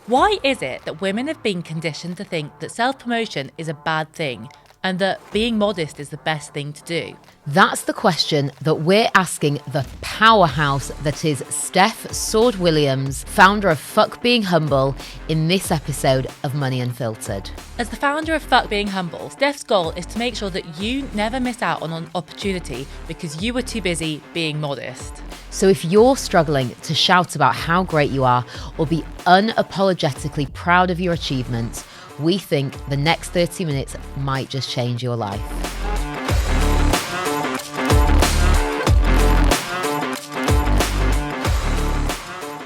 Why is it that women have been conditioned to think that self-promotion is a bad thing and that being modest is the best thing to do? That's the question that we're asking the powerhouse that is Stef Sword-Williams, founder of Fuck Being Humble, in this episode of Money Unfiltered. As the founder of Fuck Being Humble, Stef's goal is to make sure that you never miss out on an opportunity because you were too busy being modest. So if you're struggling to shout about how great you are or be unapologetically proud of your achievements, we think the next 30 minutes might just change your life.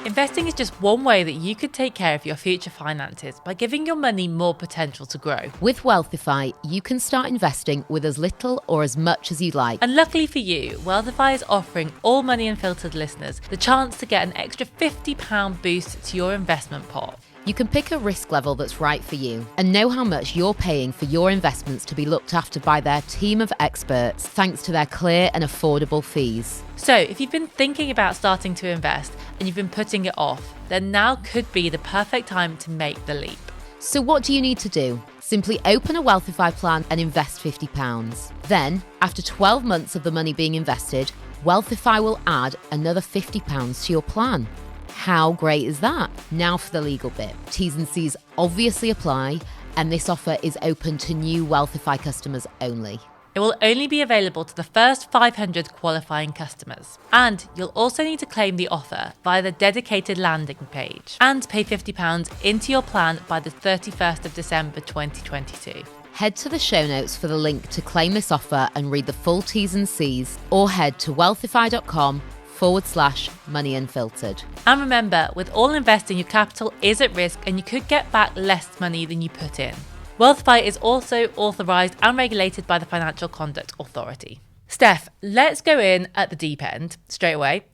Investing is just one way that you could take care of your future finances by giving your money more potential to grow. With Wealthify, you can start investing with as little or as much as you'd like. And luckily for you, Wealthify is offering all Money Unfiltered listeners the chance to get an extra £50 boost to your investment pot. You can pick a risk level that's right for you and know how much you're paying for your investments to be looked after by their team of experts, thanks to their clear and affordable fees. So if you've been thinking about starting to invest and you've been putting it off, then now could be the perfect time to make the leap. So what do you need to do? Simply open a Wealthify plan and invest £50. Then, after 12 months of the money being invested, Wealthify will add another £50 to your plan. How great is that? Now for the legal bit. T's and C's obviously apply, and this offer is open to new Wealthify customers only. It will only be available to the first 500 qualifying customers. And you'll also need to claim the offer via the dedicated landing page and pay £50 into your plan by the 31st of December 2022. Head to the show notes for the link to claim this offer and read the full T's and C's, or head to wealthify.com/money unfiltered. And remember, with all investing, your capital is at risk and you could get back less money than you put in. Wealthify is also authorised and regulated by the Financial Conduct Authority. Steph, let's go in at the deep end straight away.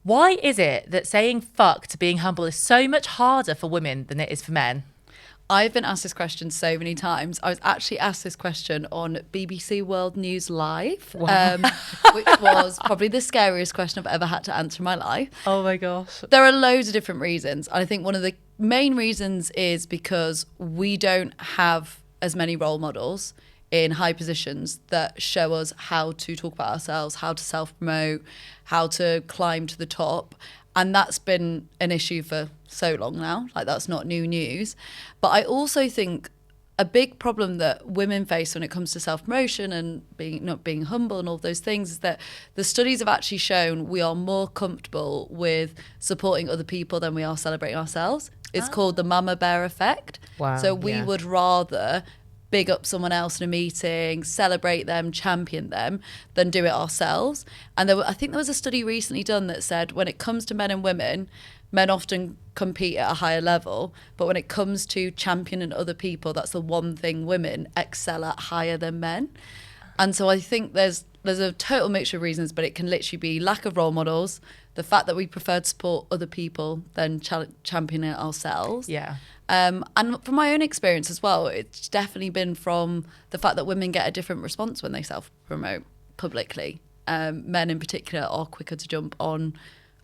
Why is it that saying fuck to being humble is so much harder for women than it is for men? I've been asked this question so many times. I was actually asked this question on BBC World News Live, which was probably the scariest question I've ever had to answer in my life. Oh my gosh. There are loads of different reasons. I think one of the main reasons is because we don't have as many role models in high positions that show us how to talk about ourselves, how to self-promote, how to climb to the top. And that's been an issue for so long now. Like, that's not new news. But I also think a big problem that women face when it comes to self-promotion and not being humble and all those things is that the studies have actually shown we are more comfortable with supporting other people than we are celebrating ourselves. It's called the mama bear effect. Wow, so we would rather big up someone else in a meeting, celebrate them, champion them, than do it ourselves. And I think there was a study recently done that said when it comes to men and women, men often compete at a higher level, but when it comes to championing other people, that's the one thing women excel at higher than men. And so I think there's a total mixture of reasons, but it can literally be lack of role models, the fact that we prefer to support other people than championing it ourselves. Yeah. And from my own experience as well, it's definitely been from the fact that women get a different response when they self-promote publicly. Men in particular are quicker to jump on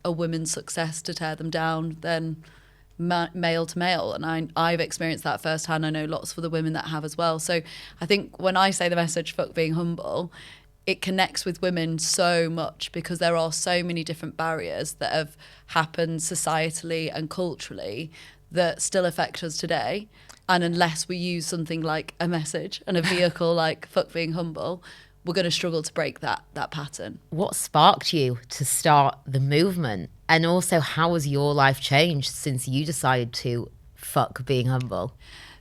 a woman's success to tear them down than male to male. And I've experienced that firsthand. I know lots of the women that have as well. So I think when I say the message, fuck being humble, it connects with women so much because there are so many different barriers that have happened societally and culturally that still affect us today. And unless we use something like a message and a vehicle like fuck being humble, we're going to struggle to break that pattern. What sparked you to start the movement? And also, how has your life changed since you decided to fuck being humble?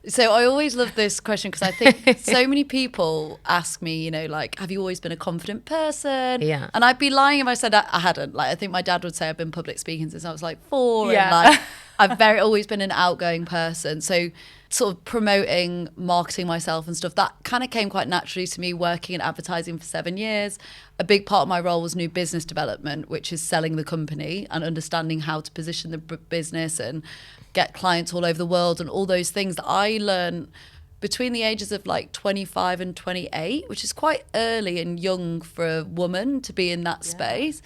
So I always love this question because I think so many people ask me, like, have you always been a confident person? Yeah. And I'd be lying if I said I hadn't. Like, I think my dad would say I've been public speaking since I was like 4. Yeah. And like, I've always been an outgoing person. So sort of promoting, marketing myself and stuff, that kind of came quite naturally to me working in advertising for 7 years. A big part of my role was new business development, which is selling the company and understanding how to position the business and get clients all over the world and all those things that I learned between the ages of like 25 and 28, which is quite early and young for a woman to be in that space.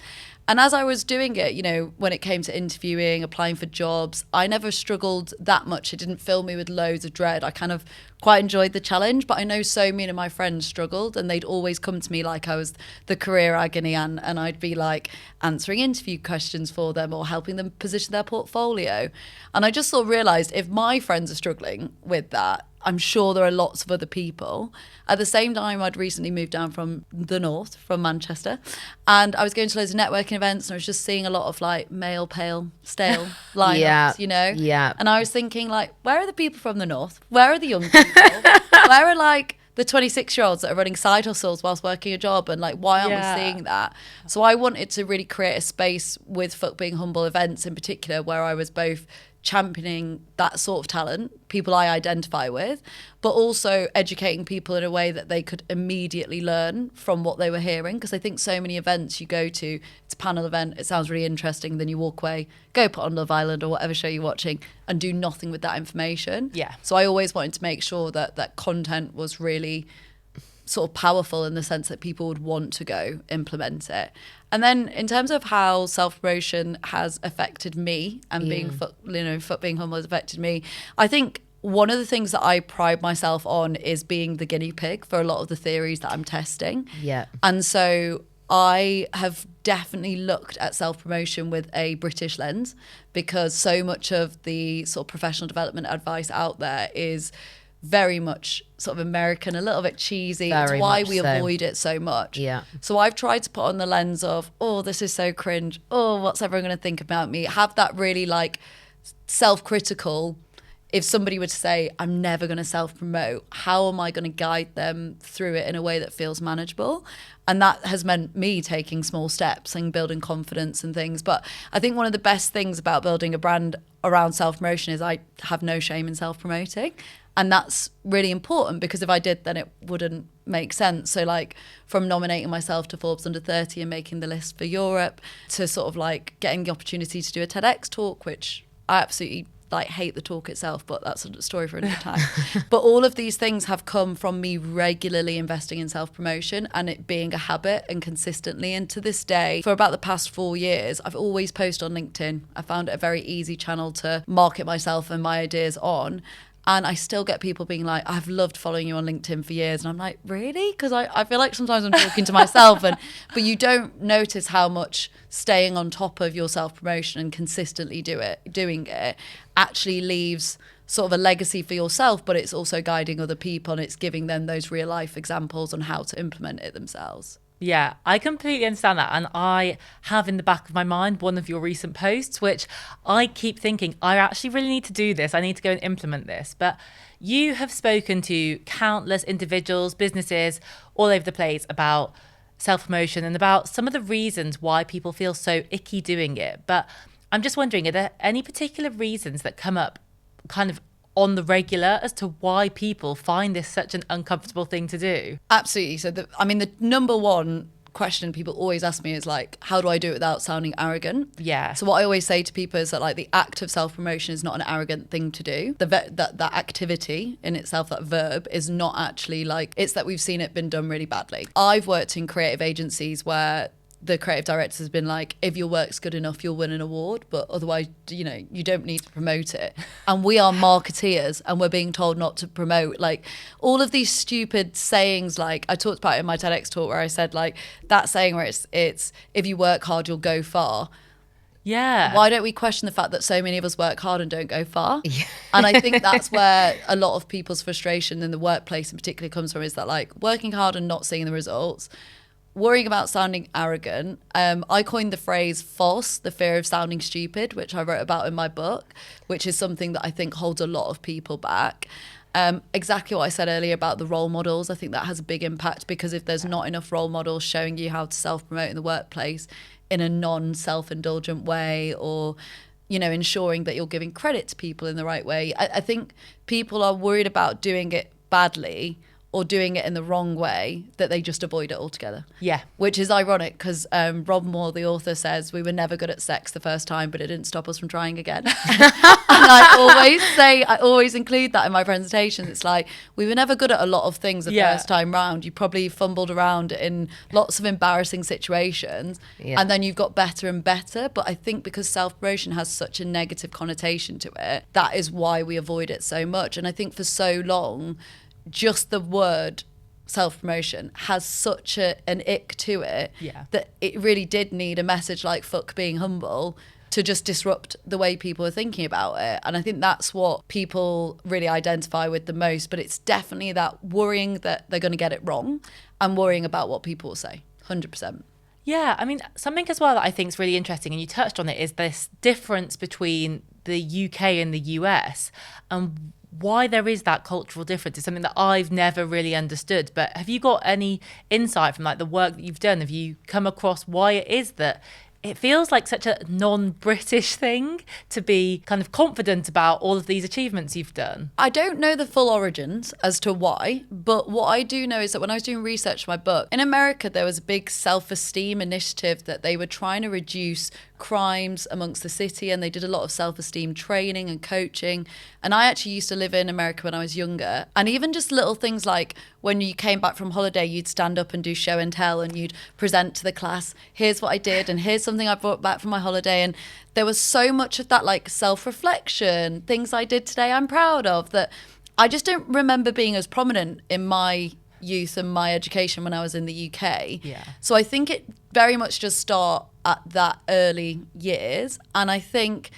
And as I was doing it, you know, when it came to interviewing, applying for jobs, I never struggled that much. It didn't fill me with loads of dread. I kind of quite enjoyed the challenge, but I know so many of my friends struggled, and they'd always come to me like I was the career agony aunt, and I'd be like answering interview questions for them or helping them position their portfolio. And I just sort of realised, if my friends are struggling with that, I'm sure there are lots of other people. At the same time, I'd recently moved down from the north, from Manchester, and I was going to loads of networking events, and I was just seeing a lot of like male, pale, stale lineups, you know? Yeah. And I was thinking, like, where are the people from the north? Where are the young people? Where are like the 26-year-olds that are running side hustles whilst working a job, and like, why aren't we seeing that? So I wanted to really create a space with Fuck Being Humble events in particular, where I was both championing that sort of talent, people I identify with, but also educating people in a way that they could immediately learn from what they were hearing. Because I think so many events you go to, it's a panel event, it sounds really interesting, then you walk away, go put on Love Island or whatever show you're watching, and do nothing with that information. Yeah. So I always wanted to make sure that that content was really sort of powerful in the sense that people would want to go implement it. And then in terms of how self-promotion has affected me, and being Fuck Being Humble has affected me, I think one of the things that I pride myself on is being the guinea pig for a lot of the theories that I'm testing. Yeah. And so I have definitely looked at self-promotion with a British lens, because so much of the sort of professional development advice out there is very much sort of American, a little bit cheesy. It's why we avoid it so much. Yeah. So I've tried to put on the lens of, oh, this is so cringe. Oh, what's everyone going to think about me? Have that really like self-critical. If somebody were to say, I'm never going to self-promote, how am I going to guide them through it in a way that feels manageable? And that has meant me taking small steps and building confidence and things. But I think one of the best things about building a brand around self-promotion is I have no shame in self-promoting. And that's really important, because if I did, then it wouldn't make sense. So like from nominating myself to Forbes Under 30 and making the list for Europe, to sort of like getting the opportunity to do a TEDx talk, which I absolutely like hate the talk itself, but that's a story for another time. But all of these things have come from me regularly investing in self-promotion and it being a habit and consistently. And to this day, for about the past 4 years, I've always posted on LinkedIn. I found it a very easy channel to market myself and my ideas on. And I still get people being like, I've loved following you on LinkedIn for years. And I'm like, really? Because I feel like sometimes I'm talking to myself. But you don't notice how much staying on top of your self-promotion and consistently doing it actually leaves sort of a legacy for yourself, but it's also guiding other people and it's giving them those real life examples on how to implement it themselves. Yeah, I completely understand that. And I have in the back of my mind one of your recent posts, which I keep thinking, I actually really need to do this. I need to go and implement this. But you have spoken to countless individuals, businesses all over the place about self-promotion and about some of the reasons why people feel so icky doing it. But I'm just wondering, are there any particular reasons that come up kind of on the regular as to why people find this such an uncomfortable thing to do? Absolutely. So the number one question people always ask me is like, how do I do it without sounding arrogant? Yeah. So what I always say to people is that like the act of self-promotion is not an arrogant thing to do. That activity in itself, that verb, is not actually like, it's that we've seen it been done really badly. I've worked in creative agencies where the creative director has been like, if your work's good enough, you'll win an award, but otherwise, you know, you don't need to promote it. And we are marketeers and we're being told not to promote. Like all of these stupid sayings, like I talked about it in my TEDx talk where I said like that saying where it's if you work hard, you'll go far. Yeah. Why don't we question the fact that so many of us work hard and don't go far? Yeah. And I think that's where a lot of people's frustration in the workplace in particular comes from, is that like working hard and not seeing the results. Worrying about sounding arrogant. I coined the phrase false, the fear of sounding stupid, which I wrote about in my book, which is something that I think holds a lot of people back. Exactly what I said earlier about the role models. I think that has a big impact, because if there's not enough role models showing you how to self-promote in the workplace in a non-self-indulgent way, or, you know, ensuring that you're giving credit to people in the right way, I think people are worried about doing it badly or doing it in the wrong way, that they just avoid it altogether. Yeah. Which is ironic because Rob Moore, the author, says we were never good at sex the first time, but it didn't stop us from trying again. And I always include that in my presentations. It's like, we were never good at a lot of things the first time round. You probably fumbled around in lots of embarrassing situations, and then you've got better and better. But I think because self-promotion has such a negative connotation to it, that is why we avoid it so much. And I think for so long, just the word self-promotion has such an ick to it that it really did need a message like fuck being humble to just disrupt the way people are thinking about it. And I think that's what people really identify with the most. But it's definitely that worrying that they're going to get it wrong and worrying about what people will say. 100%. Yeah, I mean, something as well that I think is really interesting, and you touched on it, is this difference between the UK and the US, and why there is that cultural difference is something that I've never really understood. But have you got any insight from like the work that you've done? Have you come across why it is that it feels like such a non-British thing to be kind of confident about all of these achievements you've done? I don't know the full origins as to why, but what I do know is that when I was doing research for my book, in America, there was a big self-esteem initiative that they were trying to reduce crimes amongst the city, and they did a lot of self-esteem training and coaching. And I actually used to live in America when I was younger, and even just little things like when you came back from holiday, you'd stand up and do show and tell, and you'd present to the class, here's what I did and here's something I brought back from my holiday. And there was so much of that like self-reflection, things I did today I'm proud of, that I just don't remember being as prominent in my youth and my education when I was in the UK. So I think it very much just start at that early years. And I think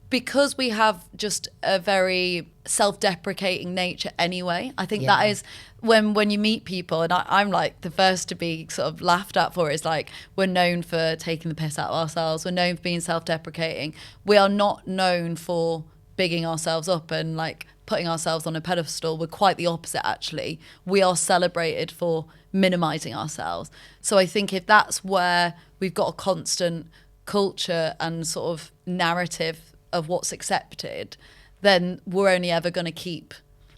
because we have just a very self-deprecating nature anyway, I think that is when you meet people, and I'm like the first to be sort of laughed at for it, is like, we're known for taking the piss out of ourselves, we're known for being self-deprecating. We are not known for bigging ourselves up and like putting ourselves on a pedestal. We're quite the opposite, actually. We are celebrated for minimizing ourselves. So I think if that's where we've got a constant culture and sort of narrative of what's accepted, then we're only ever going to keep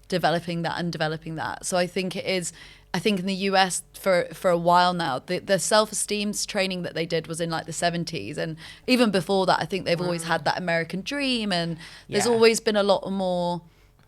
developing that and developing that. So I think in the US for a while now, the self-esteem training that they did was in like the 70s. And even before that, I think they've always had that American dream. And there's always been a lot more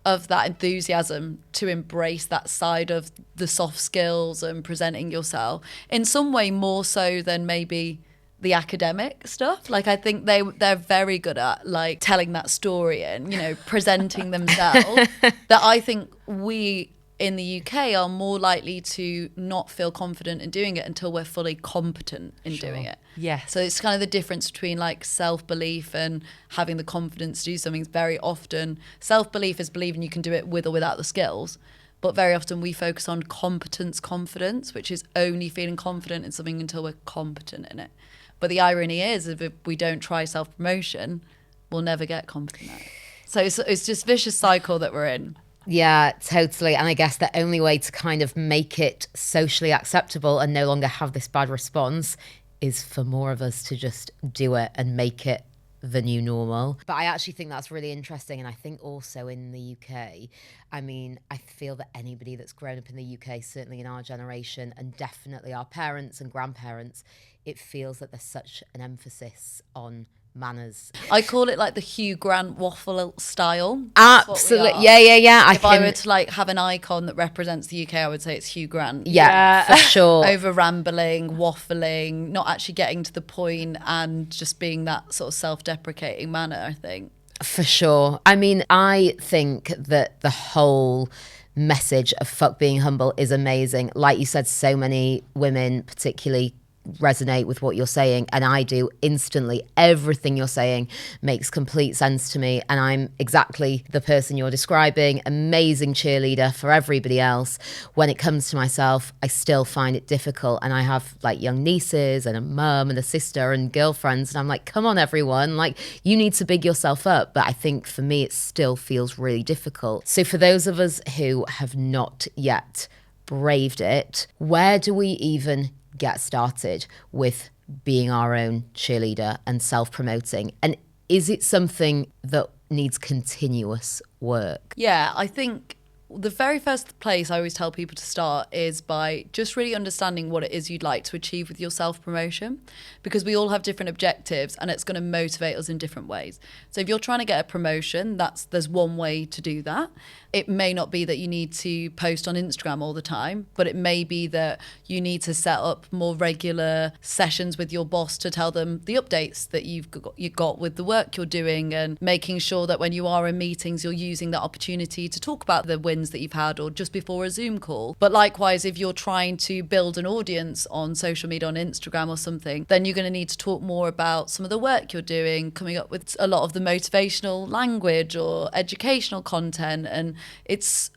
of that enthusiasm to embrace that side of the soft skills and presenting yourself in some way more so than maybe the academic stuff. Like I think they're very good at like telling that story and, you know, presenting themselves, that I think we in the UK are more likely to not feel confident in doing it until we're fully competent in doing it. So it's kind of the difference between like self-belief and having the confidence to do something. Very often self-belief is believing you can do it with or without the skills, but very often we focus on confidence, which is only feeling confident in something until we're competent in it. But the irony is, if we don't try self-promotion, we'll never get confident at it. So it's just vicious cycle that we're in. Yeah, totally. And I guess the only way to kind of make it socially acceptable and no longer have this bad response is for more of us to just do it and make it the new normal. But I actually think that's really interesting. And I think also in the UK, I mean, I feel that anybody that's grown up in the UK, certainly in our generation, and definitely our parents and grandparents, it feels that there's such an emphasis on manners. I call it like the Hugh Grant waffle style. Absolutely. Yeah. If I were to like have an icon that represents the UK, I would say it's Hugh Grant. Yeah, for sure. Over rambling, waffling, not actually getting to the point, and just being that sort of self-deprecating manner, I think. For sure. I mean, I think that the whole message of fuck being humble is amazing. Like you said, so many women particularly resonate with what you're saying, and I do instantly. Everything you're saying makes complete sense to me, and I'm exactly the person you're describing. Amazing cheerleader for everybody else. When it comes to myself, I still find it difficult, and I have like young nieces and a mum and a sister and girlfriends, and I'm like, come on everyone, like you need to big yourself up. But I think for me it still feels really difficult. So for those of us who have not yet braved it, where do we even get started with being our own cheerleader and self-promoting? And is it something that needs continuous work? Yeah, I think the very first place I always tell people to start is by just really understanding what it is you'd like to achieve with your self-promotion, because we all have different objectives and it's going to motivate us in different ways. So if you're trying to get a promotion, there's one way to do that. It may not be that you need to post on Instagram all the time, but it may be that you need to set up more regular sessions with your boss to tell them the updates that you've got with the work you're doing, and making sure that when you are in meetings, you're using that opportunity to talk about the wins that you've had, or just before a Zoom call. But likewise, if you're trying to build an audience on social media, on Instagram or something, then you're going to need to talk more about some of the work you're doing, coming up with a lot of the motivational language or educational content. And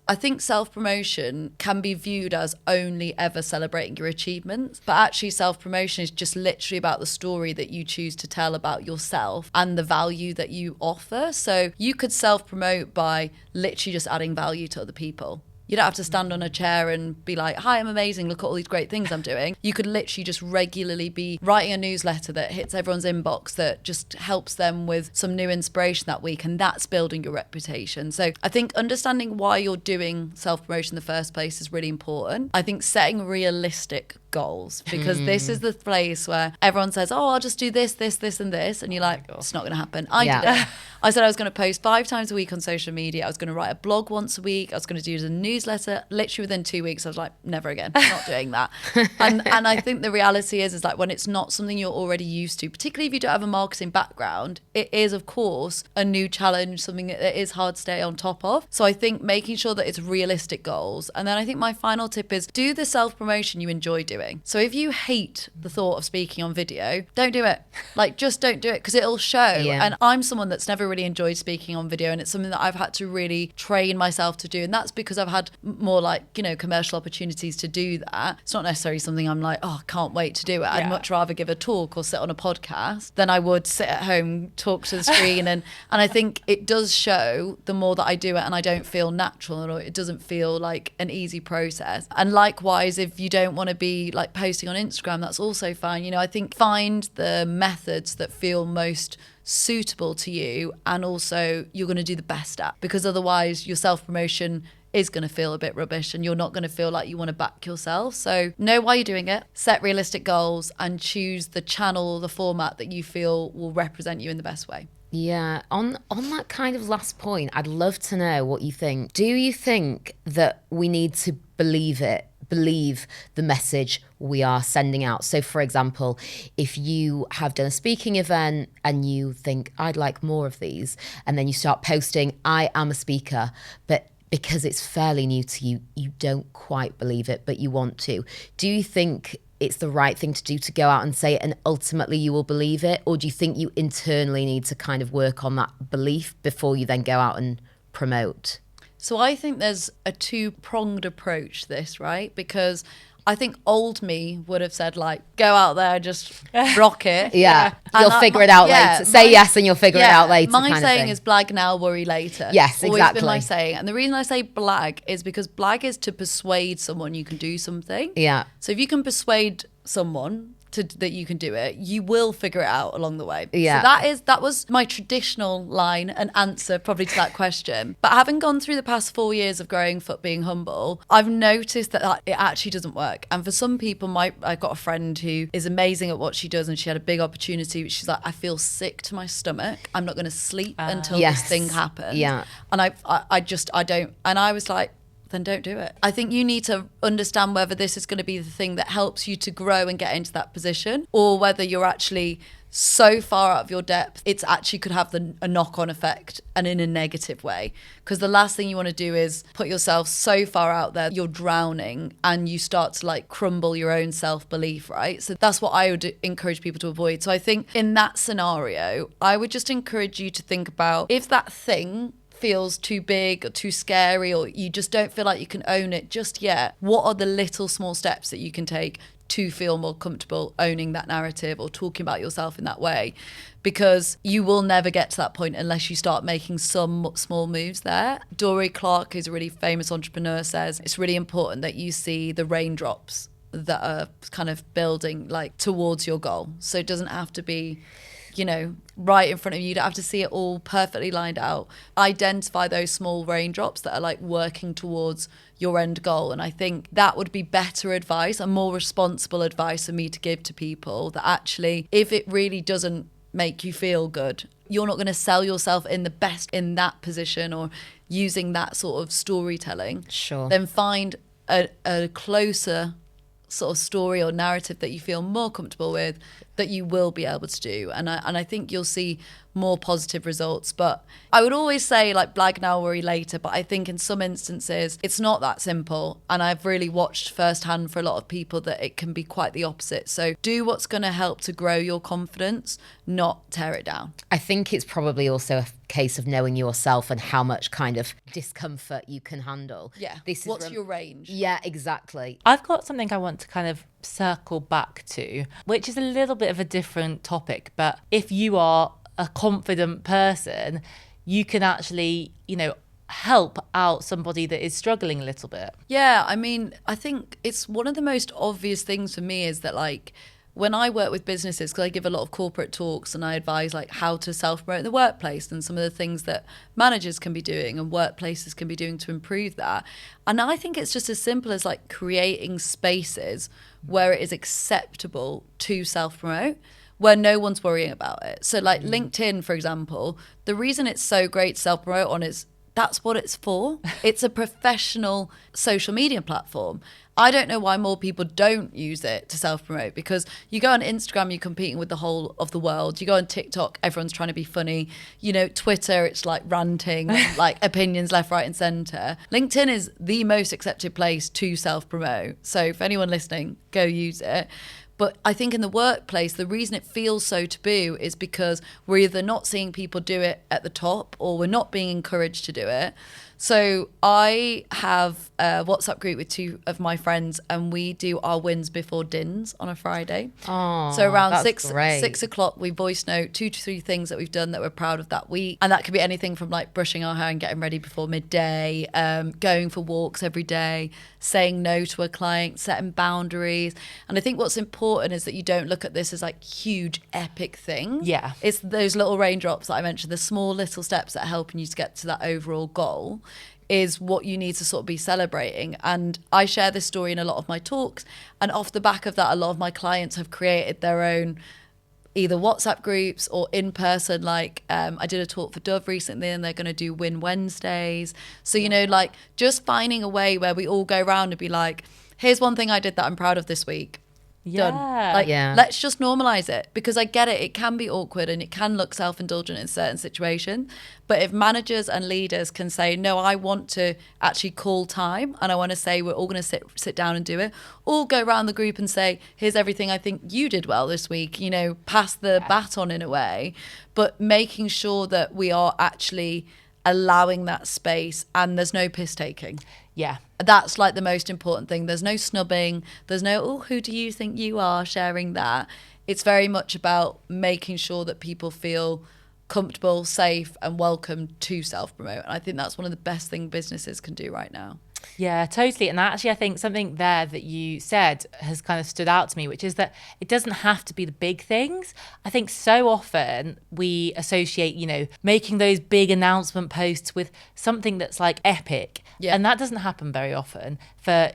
I think self-promotion can be viewed as only ever celebrating your achievements, but actually self-promotion is just literally about the story that you choose to tell about yourself and the value that you offer. So you could self-promote by literally just adding value to other people. You don't have to stand on a chair and be like, hi, I'm amazing, look at all these great things I'm doing. You could literally just regularly be writing a newsletter that hits everyone's inbox, that just helps them with some new inspiration that week, and that's building your reputation. So I think understanding why you're doing self-promotion in the first place is really important. I think setting realistic goals, because this is the place where everyone says, oh, I'll just do this, this, this, and this. And you're like, it's not going to happen. I did it. I said I was going to post 5 times a week on social media. I was going to write a blog once a week. I was going to do a newsletter. Literally within 2 weeks, I was like, never again. I'm not doing that. And I think the reality is like when it's not something you're already used to, particularly if you don't have a marketing background, it is, of course, a new challenge, something that is hard to stay on top of. So I think making sure that it's realistic goals. And then I think my final tip is do the self-promotion you enjoy doing. So if you hate the thought of speaking on video, don't do it. Like, just don't do it, because it'll show. Yeah. And I'm someone that's never really enjoyed speaking on video, and it's something that I've had to really train myself to do. And that's because I've had more like, commercial opportunities to do that. It's not necessarily something I'm like, oh, I can't wait to do it. I'd much rather give a talk or sit on a podcast than I would sit at home, talk to the screen. And I think it does show the more that I do it and I don't feel natural, or it doesn't feel like an easy process. And likewise, if you don't want to be like posting on Instagram, that's also fine. I think find the methods that feel most suitable to you, and also you're going to do the best at, because otherwise your self-promotion is going to feel a bit rubbish and you're not going to feel like you want to back yourself. So know why you're doing it, set realistic goals, and choose the channel, the format that you feel will represent you in the best way. Yeah, on that kind of last point, I'd love to know what you think. Do you think that we need to believe the message we are sending out? So for example, if you have done a speaking event and you think, I'd like more of these, and then you start posting, I am a speaker, but because it's fairly new to you, you don't quite believe it, but you want to. Do you think it's the right thing to do to go out and say it and ultimately you will believe it? Or do you think you internally need to kind of work on that belief before you then go out and promote? So I think there's a 2-pronged approach to this, right? Because I think old me would have said, like, go out there, just rock it. Yeah, you'll figure it out later. Say yes and you'll figure it out later. My saying is blag now, worry later. Yes, exactly. Always been my saying. And the reason I say blag is because blag is to persuade someone you can do something. Yeah. So if you can persuade someone that you can do it, you will figure it out along the way. Yeah. So that was my traditional line and answer probably to that question. But having gone through the past 4 years of growing Foot Being Humble, I've noticed that it actually doesn't work. And for some people, I've got a friend who is amazing at what she does, and she had a big opportunity, which she's like, I feel sick to my stomach. I'm not going to sleep until this thing happens. Yeah. And I don't. And I was like, then don't do it. I think you need to understand whether this is going to be the thing that helps you to grow and get into that position, or whether you're actually so far out of your depth, it's actually could have a knock-on effect, and in a negative way. Because the last thing you want to do is put yourself so far out there, you're drowning and you start to like crumble your own self-belief, right? So that's what I would encourage people to avoid. So I think in that scenario, I would just encourage you to think about, if that thing feels too big or too scary, or you just don't feel like you can own it just yet, what are the little small steps that you can take to feel more comfortable owning that narrative or talking about yourself in that way? Because you will never get to that point unless you start making some small moves there. Dory Clark, who's a really famous entrepreneur, says it's really important that you see the raindrops that are kind of building like towards your goal. So it doesn't have to be right in front of you. You don't have to see it all perfectly lined out. Identify those small raindrops that are like working towards your end goal. And I think that would be better advice and more responsible advice for me to give to people, that actually, if it really doesn't make you feel good, you're not going to sell yourself in the best in that position or using that sort of storytelling. Sure. Then find a closer sort of story or narrative that you feel more comfortable with, that you will be able to do. And I think you'll see more positive results. But I would always say, like, blag now, worry later. But I think in some instances, it's not that simple. And I've really watched firsthand for a lot of people that it can be quite the opposite. So do what's going to help to grow your confidence, not tear it down. I think it's probably also a case of knowing yourself and how much kind of discomfort you can handle. Yeah. What's your range? Yeah, exactly. I've got something I want to kind of circle back to, which is a little bit of a different topic. But if you are a confident person, you can actually, help out somebody that is struggling a little bit. Yeah, I mean, I think it's one of the most obvious things for me is that, like, when I work with businesses, because I give a lot of corporate talks and I advise like how to self-promote in the workplace and some of the things that managers can be doing and workplaces can be doing to improve that. And I think it's just as simple as like creating spaces where it is acceptable to self-promote, where no one's worrying about it. So like LinkedIn, for example, the reason it's so great to self-promote on is that's what it's for. It's a professional social media platform. I don't know why more people don't use it to self-promote, because you go on Instagram, you're competing with the whole of the world. You go on TikTok, everyone's trying to be funny. Twitter, it's like ranting, like opinions left, right and centre. LinkedIn is the most accepted place to self-promote. So for anyone listening, go use it. But I think in the workplace, the reason it feels so taboo is because we're either not seeing people do it at the top or we're not being encouraged to do it. So I have a WhatsApp group with two of my friends and we do our wins before dins on a Friday. Oh, so around that's great. 6 o'clock, we voice note 2 to 3 things that we've done that we're proud of that week. And that could be anything from like brushing our hair and getting ready before midday, going for walks every day, saying no to a client, setting boundaries. And I think what's important is that you don't look at this as like huge epic things. Yeah. It's those little raindrops that I mentioned, the small little steps that are helping you to get to that overall goal is what you need to sort of be celebrating. And I share this story in a lot of my talks, and off the back of that, a lot of my clients have created their own either WhatsApp groups or in person. Like I did a talk for Dove recently and they're going to do Win Wednesdays. So, like just finding a way where we all go around and be like, here's one thing I did that I'm proud of this week. Yeah. Done. Let's just normalize it, because I get it. It can be awkward and it can look self-indulgent in certain situations. But if managers and leaders can say, no, I want to actually call time and I want to say we're all going to sit down and do it, all go around the group and say, here's everything I think you did well this week, pass the baton in a way, but making sure that we are actually allowing that space and there's no piss taking. Yeah. That's like the most important thing. There's no snubbing. There's no, oh, who do you think you are, sharing that. It's very much about making sure that people feel comfortable, safe and welcome to self-promote. And I think that's one of the best things businesses can do right now. Yeah, totally. And actually, I think something there that you said has kind of stood out to me, which is that it doesn't have to be the big things. I think so often we associate, making those big announcement posts with something that's like epic. Yeah. And that doesn't happen very often for,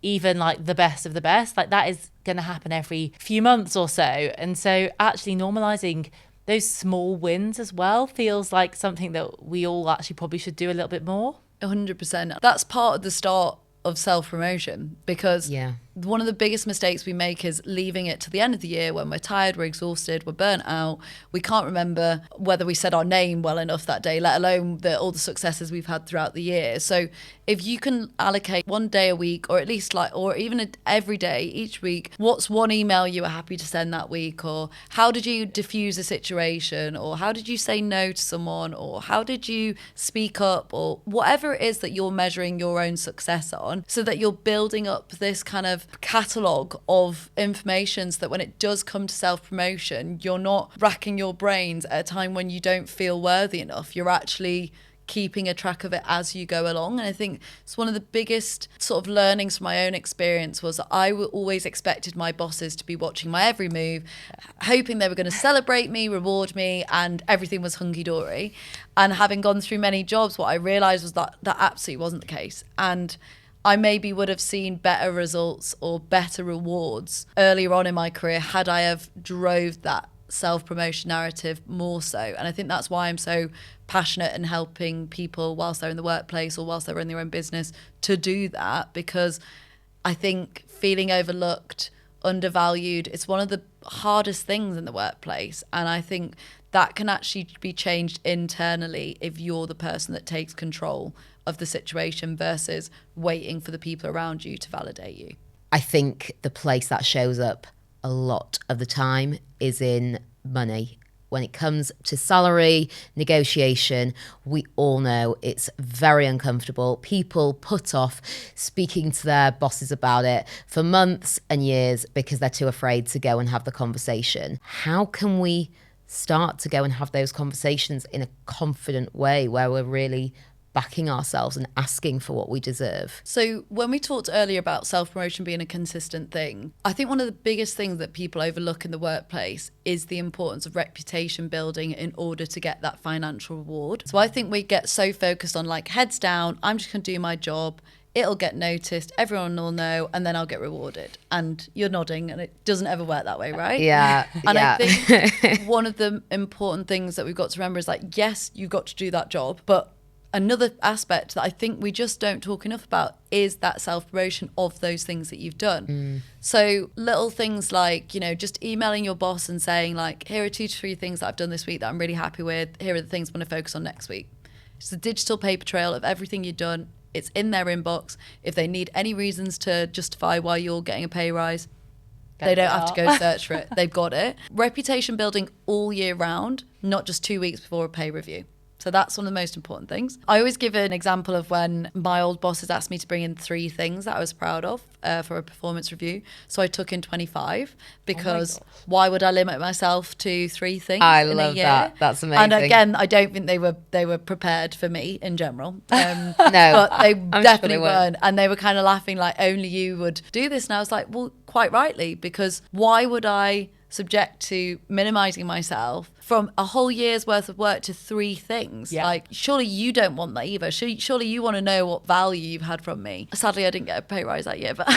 even like the best of the best. Like that is going to happen every few months or so. And so actually normalizing those small wins as well feels like something that we all actually probably should do a little bit more. 100%. That's part of the start of self-promotion, because one of the biggest mistakes we make is leaving it to the end of the year when we're tired, we're exhausted, we're burnt out, we can't remember whether we said our name well enough that day, let alone all the successes we've had throughout the year. So if you can allocate one day a week, or at least or even every day each week, what's one email you were happy to send that week, or how did you diffuse a situation, or how did you say no to someone, or how did you speak up, or whatever it is that you're measuring your own success on, so that you're building up this kind of catalogue of information so that when it does come to self-promotion, you're not racking your brains at a time when you don't feel worthy enough. You're actually keeping a track of it as you go along. And I think it's one of the biggest sort of learnings from my own experience was that I always expected my bosses to be watching my every move, hoping they were going to celebrate me, reward me, and everything was hunky-dory. And having gone through many jobs, what I realised was that that absolutely wasn't the case. And I maybe would have seen better results or better rewards earlier on in my career had I have drove that self-promotion narrative more so. And I think that's why I'm so passionate in helping people whilst they're in the workplace or whilst they're in their own business to do that, because I think feeling overlooked, undervalued, it's one of the hardest things in the workplace. And I think that can actually be changed internally if you're the person that takes control of the situation versus waiting for the people around you to validate you. I think the place that shows up a lot of the time is in money. When it comes to salary negotiation, we all know it's very uncomfortable. People put off speaking to their bosses about it for months and years because they're too afraid to go and have the conversation. How can we start to go and have those conversations in a confident way where we're really backing ourselves and asking for what we deserve? So when we talked earlier about self-promotion being a consistent thing, I think one of the biggest things that people overlook in the workplace is the importance of reputation building in order to get that financial reward. So I think we get so focused on like, heads down, I'm just going to do my job, it'll get noticed, everyone will know, and then I'll get rewarded. And you're nodding, and it doesn't ever work that way, right? Yeah. And yeah. I think one of the important things that we've got to remember is like, yes, you've got to do that job, but another aspect that I think we just don't talk enough about is that self-promotion of those things that you've done. So little things like, you know, just emailing your boss and saying like, here are 2 to 3 things that I've done this week that I'm really happy with. Here are the things I'm going to focus on next week. It's a digital paper trail of everything you've done. It's in their inbox. If they need any reasons to justify why you're getting a pay rise, they don't have to go search for it. They've got it. Reputation building all year round, not just 2 weeks before a pay review. So that's one of the most important things. I always give an example of when my old bosses asked me to bring in 3 things that I was proud of for a performance review. So I took in 25 because why would I limit myself to 3 things I in love a year? that. That's amazing. And again, I don't think they were prepared for me in general. No, but they I'm definitely sure they weren't. And they were kind of laughing like, only you would do this. And I was like, well, quite rightly, because why would I subject to minimizing myself from a whole year's worth of work to 3 things? Like, surely you don't want that either. Surely you want to know what value you've had from me. Sadly, I didn't get a pay rise that year, but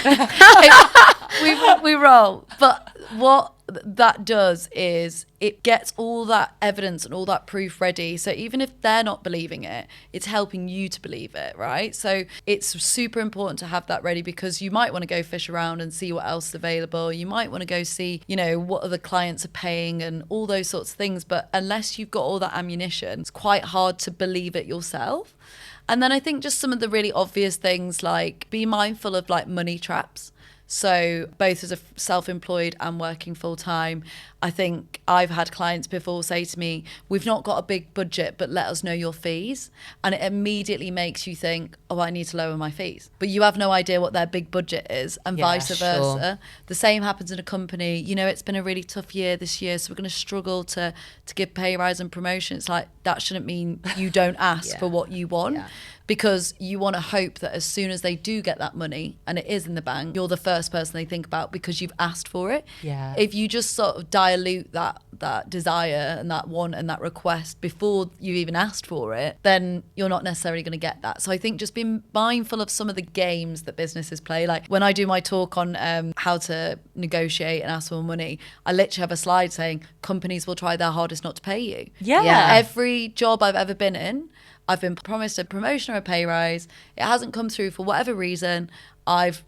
we roll. But what that does is it gets all that evidence and all that proof ready. So even if they're not believing it, it's helping you to believe it, right? So it's super important to have that ready, because you might want to go fish around and see what else is available. You might want to go see, you know, what other clients are paying and all those sorts of things. But unless you've got all that ammunition, it's quite hard to believe it yourself. And then I think just some of the really obvious things, like be mindful of like money traps. So both as a self-employed and working full-time, I think I've had clients before say to me, we've not got a big budget, but let us know your fees. And it immediately makes you think, oh, I need to lower my fees. But you have no idea what their big budget is, and vice versa. Sure. The same happens in a company. You know, it's been a really tough year this year, so we're going to struggle to give pay rise and promotion. It's like, that shouldn't mean you don't ask for what you want. Because you want to hope that as soon as they do get that money and it is in the bank, you're the first person they think about because you've asked for it. If you just sort of dilute that desire and that want and that request before you even asked for it, then you're not necessarily going to get that. So I think just being mindful of some of the games that businesses play. Like when I do my talk on how to negotiate and ask for money, I literally have a slide saying companies will try their hardest not to pay you. Every job I've ever been in, I've been promised a promotion or a pay rise. It hasn't come through for whatever reason. I've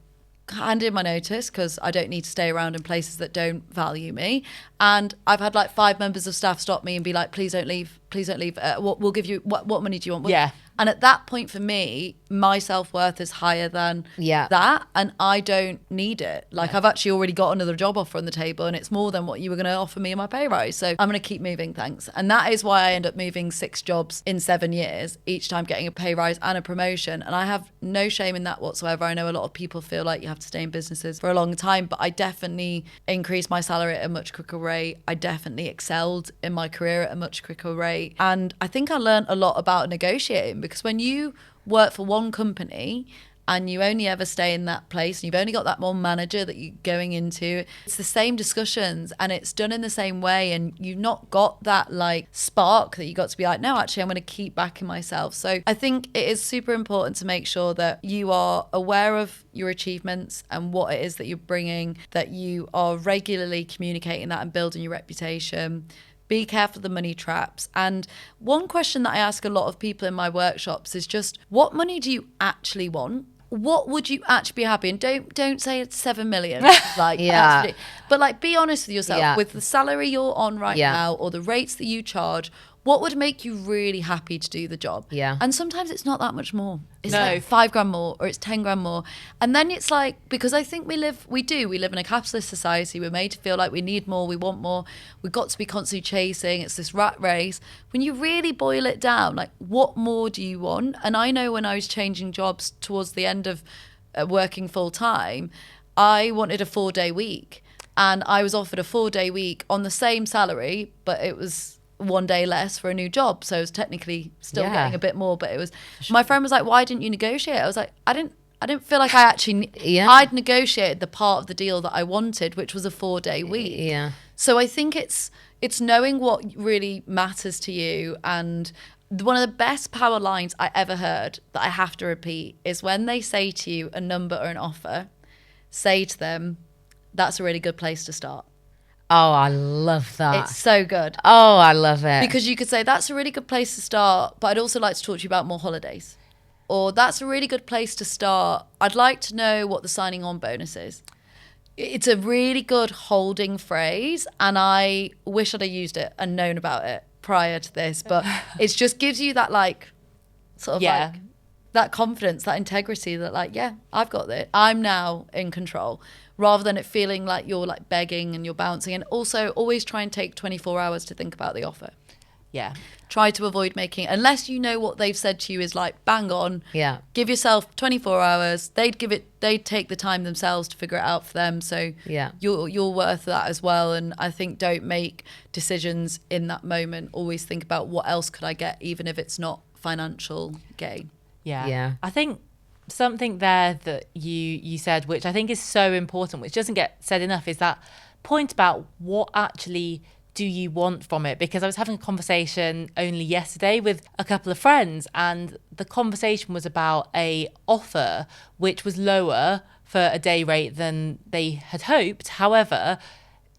handed in my notice because I don't need to stay around in places that don't value me. And I've had like 5 members of staff stop me and be like, please don't leave. Please don't leave. We'll give you, what money do you want? And at that point for me, my self-worth is higher than Yeah. that, and I don't need it. Like, I've actually already got another job offer on the table, and it's more than what you were going to offer me in my pay rise. So I'm going to keep moving, thanks. And that is why I end up moving 6 jobs in 7 years, each time getting a pay rise and a promotion. And I have no shame in that whatsoever. I know a lot of people feel like you have to stay in businesses for a long time, but I definitely increased my salary at a much quicker rate. I definitely excelled in my career at a much quicker rate. And I think I learned a lot about negotiating, because when you work for one company and you only ever stay in that place and you've only got that one manager that you're going into, it's the same discussions and it's done in the same way, and you've not got that like spark that you got to be like, no, actually I'm going to keep backing myself. So I think it is super important to make sure that you are aware of your achievements and what it is that you're bringing, that you are regularly communicating that and building your reputation. Be careful of the money traps. And one question that I ask a lot of people in my workshops is just, what money do you actually want? What would you actually be happy? And don't say it's 7 million. Like, Yeah. but like, be honest with yourself. Yeah. With the salary you're on right Yeah. now, or the rates that you charge, what would make you really happy to do the job? Yeah. And sometimes it's not that much more. It's No. like 5 grand more, or it's 10 grand more. And then it's like, because I think we live in a capitalist society. We're made to feel like we need more, we want more. We've got to be constantly chasing. It's this rat race. When you really boil it down, like, what more do you want? And I know when I was changing jobs towards the end of working full time, I wanted a 4-day week. And I was offered a 4-day week on the same salary, but it was 1 day less for a new job. So I was technically still getting a bit more, but it was, my friend was like, why didn't you negotiate? I was like, I didn't feel like I actually, I'd negotiated the part of the deal that I wanted, which was a 4-day week. Yeah. So I think it's knowing what really matters to you. And one of the best power lines I ever heard that I have to repeat is when they say to you a number or an offer, say to them, that's a really good place to start. Oh, I love that. It's so good. Oh, I love it. Because you could say, that's a really good place to start, but I'd also like to talk to you about more holidays. Or that's a really good place to start. I'd like to know what the signing on bonus is. It's a really good holding phrase, and I wish I'd have used it and known about it prior to this, but it just gives you that like sort of like that confidence, that integrity that like, yeah, I've got it. I'm now in control, rather than it feeling like you're like begging and you're bouncing. And also always try and take 24 hours to think about the offer. Yeah. Try to avoid making, unless you know what they've said to you is like bang on. Yeah. Give yourself 24 hours. They'd take the time themselves to figure it out for them. So Yeah. you're worth that as well. And I think don't make decisions in that moment. Always think about what else could I get, even if it's not financial gain. Yeah. Yeah. I think something there that you said, which I think is so important, which doesn't get said enough, is that point about what actually do you want from it? Because I was having a conversation only yesterday with a couple of friends, and the conversation was about a offer which was lower for a day rate than they had hoped. However,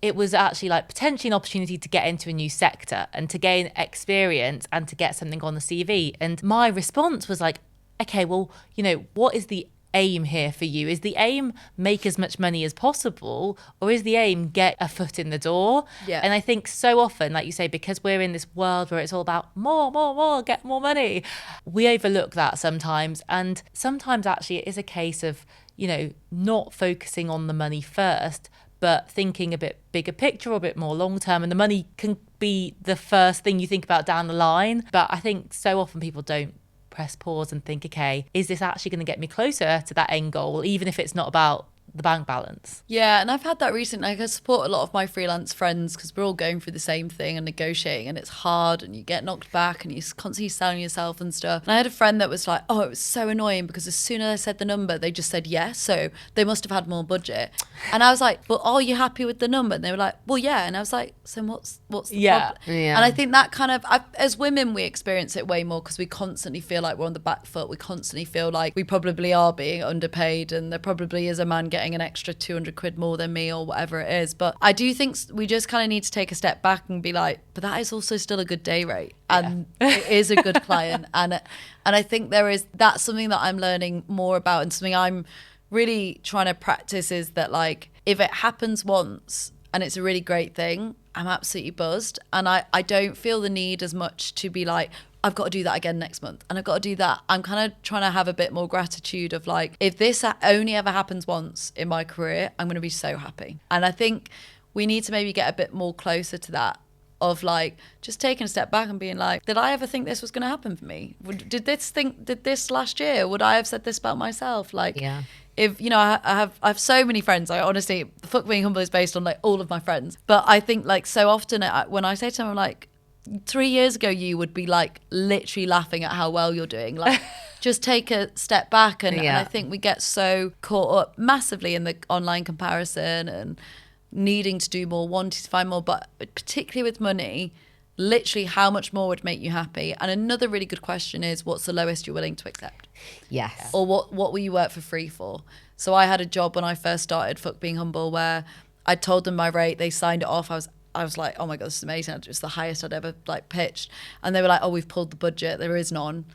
it was actually like potentially an opportunity to get into a new sector and to gain experience and to get something on the CV. And my response was like, okay, well, you know, what is the aim here for you? Is the aim make as much money as possible, or is the aim get a foot in the door? Yeah. And I think so often, like you say, because we're in this world where it's all about more, get more money, we overlook that sometimes. And sometimes actually it is a case of, you know, not focusing on the money first, but thinking a bit bigger picture or a bit more long term. And the money can be the first thing you think about down the line. But I think so often people don't press pause and think, okay, is this actually going to get me closer to that end goal, even if it's not about the bank balance? Yeah, and I've had that recently. Like, I support a lot of my freelance friends because we're all going through the same thing and negotiating, and it's hard and you get knocked back and you're constantly selling yourself and stuff. And I had a friend that was like, oh, it was so annoying because as soon as I said the number, they just said yes, so they must have had more budget. And I was like, well, are you happy with the number? And they were like, well, yeah. And I was like, so what's the problem? Yeah. And I think that kind of, as women, we experience it way more because we constantly feel like we're on the back foot. We constantly feel like we probably are being underpaid, and there probably is a man getting an extra 200 quid more than me or whatever it is. But I do think we just kind of need to take a step back and be like, but that is also still a good day rate, and it is a good client. And I think that's something that I'm learning more about, and something I'm really trying to practice is that, like, if it happens once and it's a really great thing, I'm absolutely buzzed. And I don't feel the need as much to be like, I've got to do that again next month, and I've got to do that. I'm kind of trying to have a bit more gratitude of like, if this only ever happens once in my career, I'm going to be so happy. And I think we need to maybe get a bit more closer to that, of like just taking a step back and being like, did I ever think this was going to happen for me? Did this last year? Would I have said this about myself? Like, if, you know, I have so many friends. I honestly, the Fuck Being Humble is based on like all of my friends. But I think like so often when I say to them, I'm like, 3 years ago you would be like literally laughing at how well you're doing. Like, just take a step back. And I think we get so caught up massively in the online comparison and needing to do more, wanting to find more, but particularly with money, literally how much more would make you happy? And another really good question is, what's the lowest you're willing to accept? Yes. Or what will you work for free for? So I had a job when I first started Fuck Being Humble where I told them my rate, they signed it off. I was like, oh my God, this is amazing. It was the highest I'd ever like pitched. And they were like, oh, we've pulled the budget. There is none.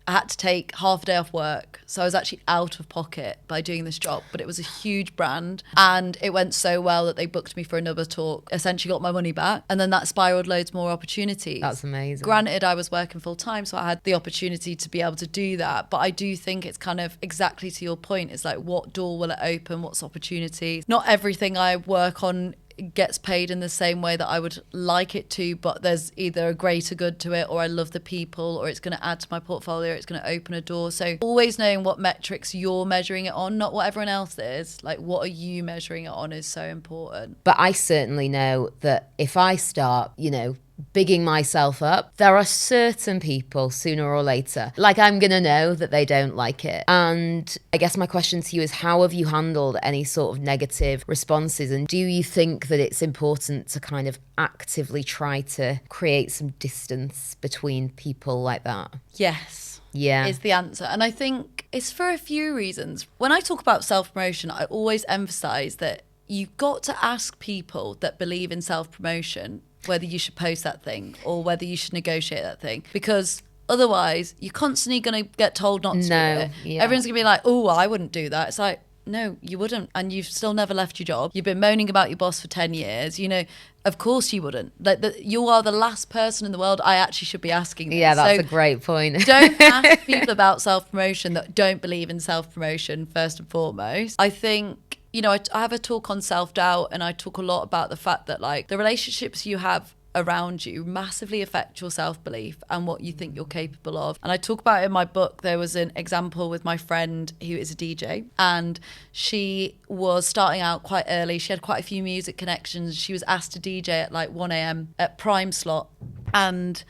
I had to take half a day off work. So I was actually out of pocket by doing this job, but it was a huge brand. And it went so well that they booked me for another talk, essentially got my money back. And then that spiraled loads more opportunities. That's amazing. Granted, I was working full time, so I had the opportunity to be able to do that. But I do think it's kind of exactly to your point. It's like, what door will it open? What's opportunities? Not everything I work on gets paid in the same way that I would like it to, but there's either a greater good to it, or I love the people, or it's going to add to my portfolio, it's going to open a door. So always knowing what metrics you're measuring it on, not what everyone else is. Like, what are you measuring it on is so important. But I certainly know that if I start, you know, bigging myself up, there are certain people sooner or later, like, I'm gonna know that they don't like it. And I guess my question to you is, how have you handled any sort of negative responses? And do you think that it's important to kind of actively try to create some distance between people like that? Yes. Yeah. Is the answer. And I think it's for a few reasons. When I talk about self-promotion, I always emphasize that you've got to ask people that believe in self-promotion whether you should post that thing or whether you should negotiate that thing, because otherwise you're constantly going to get told not to do it. Yeah. Everyone's going to be like, oh, I wouldn't do that. It's like, no, you wouldn't. And you've still never left your job. You've been moaning about your boss for 10 years. You know, of course you wouldn't. Like, you are the last person in the world I actually should be asking this. Yeah, that's a great point. Don't ask people about self-promotion that don't believe in self-promotion, first and foremost. I think, you know, I have a talk on self-doubt, and I talk a lot about the fact that, like, the relationships you have around you massively affect your self-belief and what you think you're capable of. And I talk about it in my book. There was an example with my friend who is a DJ, and she was starting out quite early. She had quite a few music connections. She was asked to DJ at like 1 a.m. at prime slot, and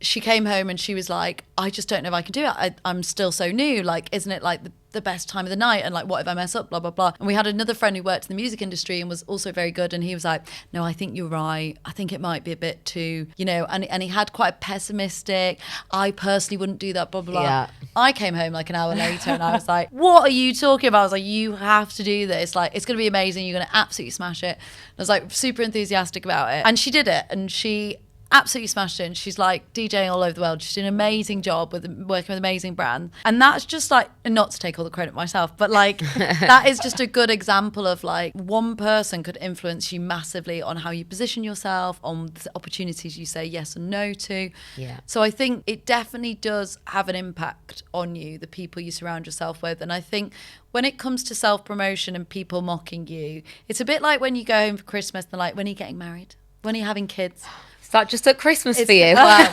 she came home and she was like, I just don't know if I can do it. I'm still so new. Like, isn't it like the best time of the night? And like, what if I mess up? Blah, blah, blah. And we had another friend who worked in the music industry and was also very good. And he was like, no, I think you're right. I think it might be a bit too, you know, and he had quite a pessimistic, I personally wouldn't do that, blah, blah, blah. Yeah. I came home like an hour later and I was like, what are you talking about? I was like, you have to do this. Like, it's going to be amazing. You're going to absolutely smash it. And I was like super enthusiastic about it. And she did it. And she absolutely smashed it. And she's like DJing all over the world. She's doing an amazing job with working with amazing brands. And that's just like, not to take all the credit myself, but like that is just a good example of like, one person could influence you massively on how you position yourself, on the opportunities you say yes and no to. Yeah. So I think it definitely does have an impact on you, the people you surround yourself with. And I think when it comes to self-promotion and people mocking you, it's a bit like when you go home for Christmas, they're like, when are you getting married? When are you having kids? Is that just at Christmas for you? Well,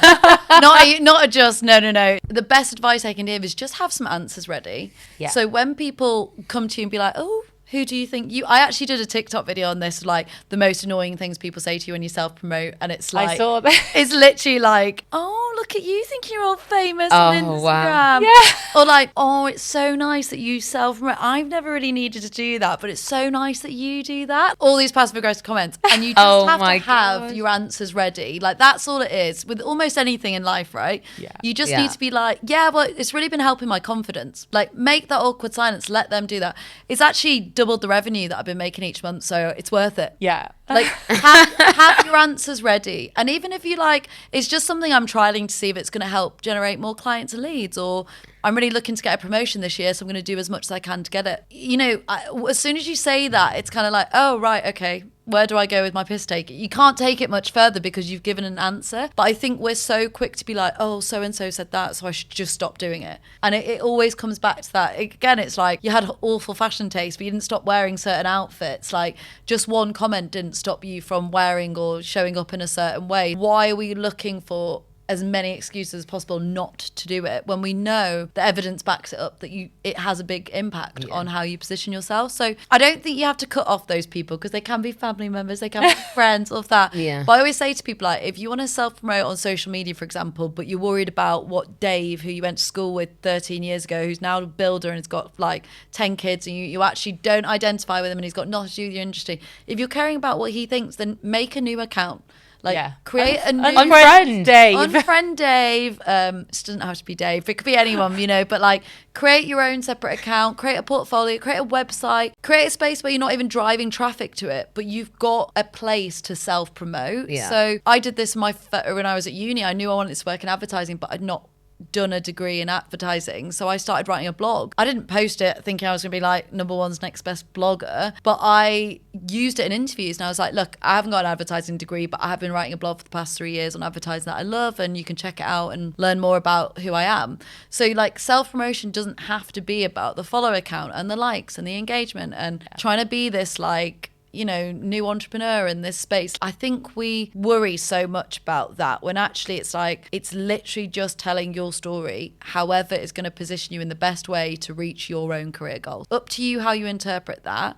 not just, no. The best advice I can give is just have some answers ready. Yeah. So when people come to you and be like, oh, who do you think you... I actually did a TikTok video on this, like the most annoying things people say to you when you self-promote. And it's like... I saw that. It's literally like, oh, look at you thinking you're all famous on Instagram. Wow. Yeah. Or like, oh, it's so nice that you self-promote. I've never really needed to do that, but it's so nice that you do that. All these passive-aggressive comments. And you just have to have your answers ready. Like, that's all it is. With almost anything in life, right? Yeah. You just need to be like, yeah, well, it's really been helping my confidence. Like, make that awkward silence. Let them do that. It's actually doubled the revenue that I've been making each month, so it's worth it. Yeah. Like, have your answers ready. And even if you like, it's just something I'm trialing to see if it's going to help generate more clients and leads, or I'm really looking to get a promotion this year, so I'm going to do as much as I can to get it. You know, as soon as you say that, it's kind of like, oh, right, okay. where do I go with my piss take? You can't take it much further because you've given an answer. But I think we're so quick to be like, oh, so-and-so said that, so I should just stop doing it. And it always comes back to that. Again, it's like you had awful fashion taste, but you didn't stop wearing certain outfits. Like just one comment didn't stop you from wearing or showing up in a certain way. Why are we looking for as many excuses as possible not to do it when we know the evidence backs it up that it has a big impact on how you position yourself? So I don't think you have to cut off those people because they can be family members, they can be friends, all of that. But I always say to people, like, if you want to self-promote on social media, for example, but you're worried about what Dave, who you went to school with 13 years ago, who's now a builder and has got like 10 kids, and you actually don't identify with him and he's got nothing to do with your industry. If you're caring about what he thinks, then make a new account. Like create a new unfriend Dave. Unfriend Dave. It doesn't have to be Dave. It could be anyone, but like create your own separate account, create a portfolio, create a website, create a space where you're not even driving traffic to it, but you've got a place to self-promote. So I did this when I was at uni. I knew I wanted to work in advertising, but I'd not done a degree in advertising, so I started writing a blog. I didn't post it thinking I was going to be like #1's next best blogger, but I used it in interviews and I was like, look, I haven't got an advertising degree, but I have been writing a blog for the past 3 years on advertising that I love, and you can check it out and learn more about who I am. So like self-promotion doesn't have to be about the follower count and the likes and the engagement and trying to be this like new entrepreneur in this space. I think we worry so much about that when actually it's like, it's literally just telling your story, however it's going to position you in the best way to reach your own career goals. Up to you how you interpret that.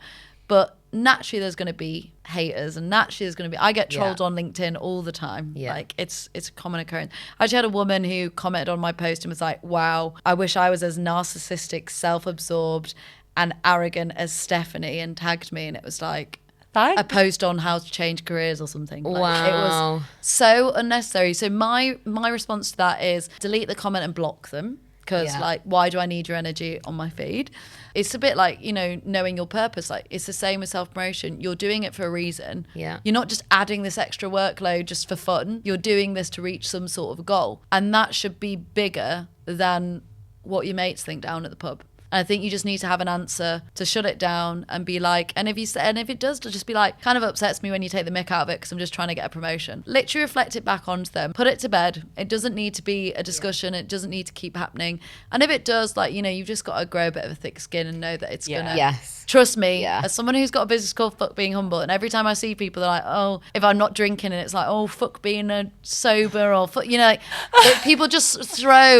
But naturally there's going to be haters, and naturally there's going to be, I get trolled on LinkedIn all the time. Like it's a common occurrence. I actually had a woman who commented on my post and was like, wow, I wish I was as narcissistic, self-absorbed and arrogant as Stephanie, and tagged me, and it was like a post on how to change careers or something. Like, it was so unnecessary. So my response to that is delete the comment and block them, because like, why do I need your energy on my feed? It's a bit like, knowing your purpose. Like, it's the same with self-promotion. You're doing it for a reason. You're not just adding this extra workload just for fun. You're doing this to reach some sort of goal, and that should be bigger than what your mates think down at the pub. And I think you just need to have an answer to shut it down and be like, and if it does, to just be like, kind of upsets me when you take the mick out of it because I'm just trying to get a promotion. Literally reflect it back onto them. Put it to bed. It doesn't need to be a discussion. It doesn't need to keep happening. And if it does, like, you've just got to grow a bit of a thick skin and know that it's going to... Trust me, as someone who's got a business called Fuck Being Humble, and every time I see people, they're like, oh, if I'm not drinking, and it's like, oh, fuck being a sober, or fuck, like, people just throw,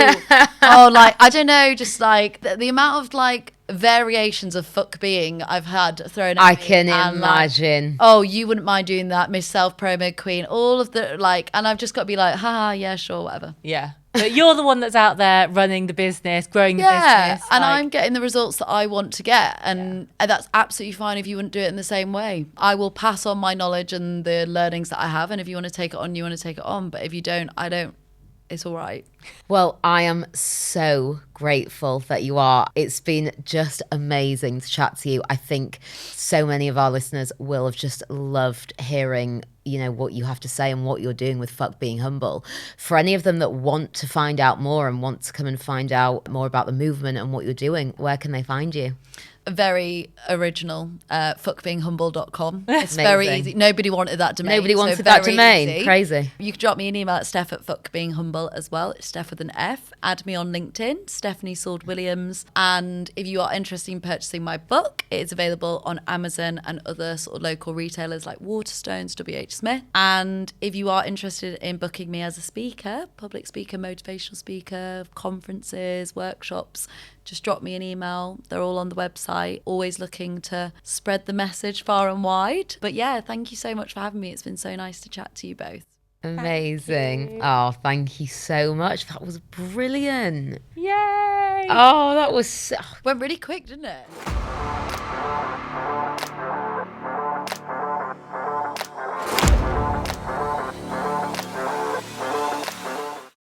I don't know, just like the amount of like variations of fuck being I've had thrown at me. I can imagine. Like, oh, you wouldn't mind doing that, Miss Self-Promo Queen, all of the like, and I've just got to be like, haha, yeah, sure, whatever. But you're the one that's out there running the business, growing the business. And I'm getting the results that I want to get. And that's absolutely fine if you wouldn't do it in the same way. I will pass on my knowledge and the learnings that I have. And if you want to take it on, you want to take it on. But if you don't, I don't. It's all right. Well, I am so grateful that you are. It's been just amazing to chat to you. I think so many of our listeners will have just loved hearing, what you have to say and what you're doing with Fuck Being Humble. For any of them that want to find out more and want to come and find out more about the movement and what you're doing, where can they find you? Very original, fuckbeinghumble.com. It's very easy. Nobody wanted that domain. Nobody wanted that domain. Easy. Crazy. You can drop me an email at steph@fuckbeinghumble as well. It's Steph with an F. Add me on LinkedIn, Stefanie Sword-Williams. And if you are interested in purchasing my book, it is available on Amazon and other sort of local retailers like Waterstones, WH Smith. And if you are interested in booking me as a speaker, public speaker, motivational speaker, conferences, workshops, just drop me an email. They're all on the website. Always looking to spread the message far and wide. But yeah, thank you so much for having me. It's been so nice to chat to you both. Amazing. Thank you so much. That was brilliant. Yay. Oh, that was... Went really quick, didn't it?